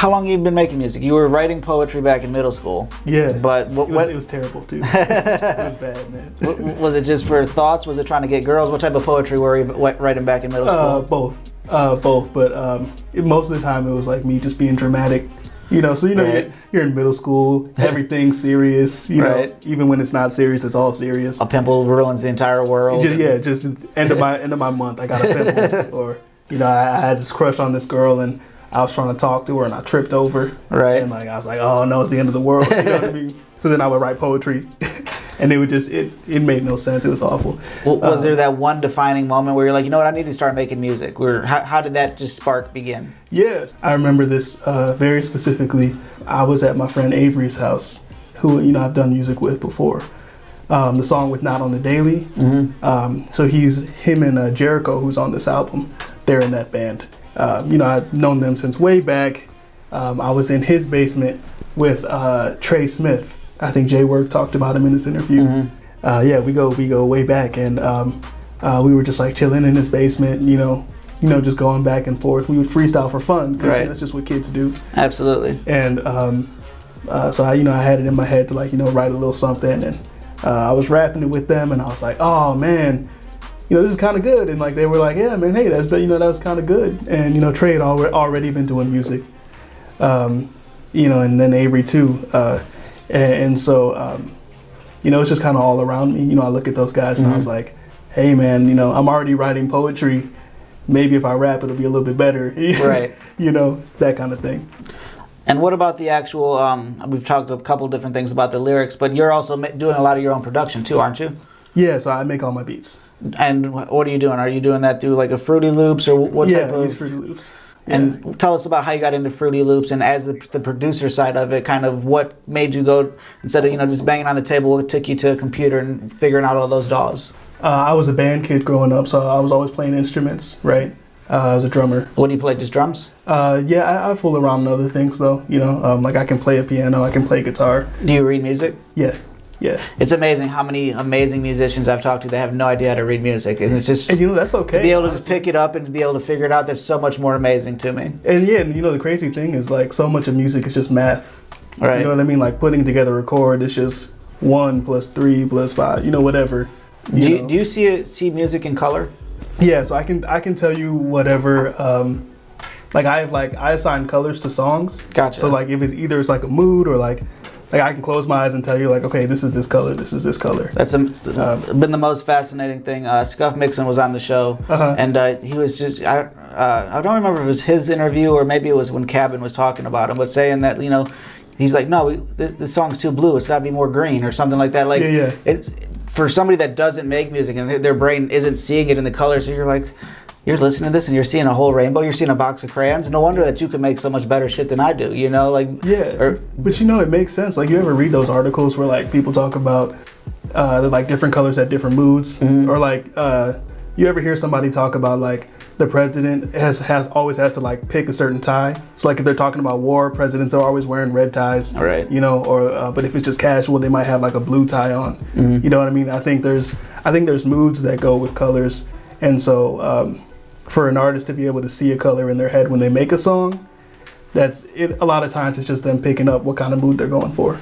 How long have you been making music? You were writing poetry back in middle school. Yeah, but it was terrible too. It was bad, man. Was it just for thoughts? Was it trying to get girls? What type of poetry were you writing back in middle school? Both. But most of the time it was like me just being dramatic. You know, so right. you're in middle school, everything's serious. You know, even when it's not serious, it's all serious. A pimple ruins the entire world. Just end of my month, I got a pimple, or I had this crush on this girl and I was trying to talk to her and I tripped over. Right. And I was like, oh no, it's the end of the world. You know what I mean? So then I would write poetry. And it would just, it made no sense. It was awful. Well, was there that one defining moment where you're like, you know what, I need to start making music? How did that just spark begin? Yes. I remember this very specifically. I was at my friend Avery's house, who, I've done music with before. The song with Not on the Daily. Mm-hmm. So him and Jericho, who's on this album, they're in that band. I've known them since way back. I was in his basement with Trey Smith. I think Jay Work talked about him in this interview. Mm-hmm. We go way back, and we were just like chilling in his basement, just going back and forth. We would freestyle for fun because that's just what kids do. Absolutely. And so I had it in my head to write a little something, and I was rapping it with them, and I was like, oh man, this is kind of good. And they were like, yeah man, hey, that was kind of good. And Trey had already been doing music, and then Avery too. And so, it's just kind of all around me. I look at those guys and I was like, hey man, I'm already writing poetry. Maybe if I rap, it'll be a little bit better. Right. That kind of thing. And what about the actual, we've talked a couple different things about the lyrics, but you're also doing a lot of your own production too, aren't you? Yeah, so I make all my beats. And what are you doing? Are you doing that through like a Fruity Loops or what type of? Yeah, I use Fruity Loops. And tell us about how you got into Fruity Loops, and as the producer side of it, kind of what made you go, instead of just banging on the table, what took you to a computer and figuring out all those DAWs? I was a band kid growing up, so I was always playing instruments, right? I was a drummer. What do you play, just drums? I fool around in other things though, I can play a piano, I can play guitar. Do you read music? Yeah. It's amazing how many amazing musicians I've talked to that have no idea how to read music, and it's just that's okay. To be able to just pick it up and to be able to figure it out, that's so much more amazing to me. And the crazy thing is so much of music is just math. Right. You know what I mean? Putting together a chord is just 1 + 3 + 5. Whatever. Do you see music in color? Yeah, so I can tell you whatever. I assign colors to songs. Gotcha. So if it's either it's a mood or I can close my eyes and tell you okay, this is this color, this is this color. That's been the most fascinating thing. Scuff Mixon was on the show, and he was just I don't remember if it was his interview or maybe it was when Cabin was talking about him, but saying that he's like, no, the song's too blue, it's got to be more green or something like that. For somebody that doesn't make music and their brain isn't seeing it in the colors, so you're listening to this and you're seeing a whole rainbow, you're seeing a box of crayons. No wonder that you can make so much better shit than I do, But it makes sense. You ever read those articles where people talk about different colors at different moods, or you ever hear somebody talk about the president always has to pick a certain tie. So if they're talking about war, presidents are always wearing red ties. Right. But if it's just casual, they might have a blue tie on. You know what I mean? I think there's moods that go with colors, and so for an artist to be able to see a color in their head when they make a song, that's it. A lot of times it's just them picking up what kind of mood they're going for.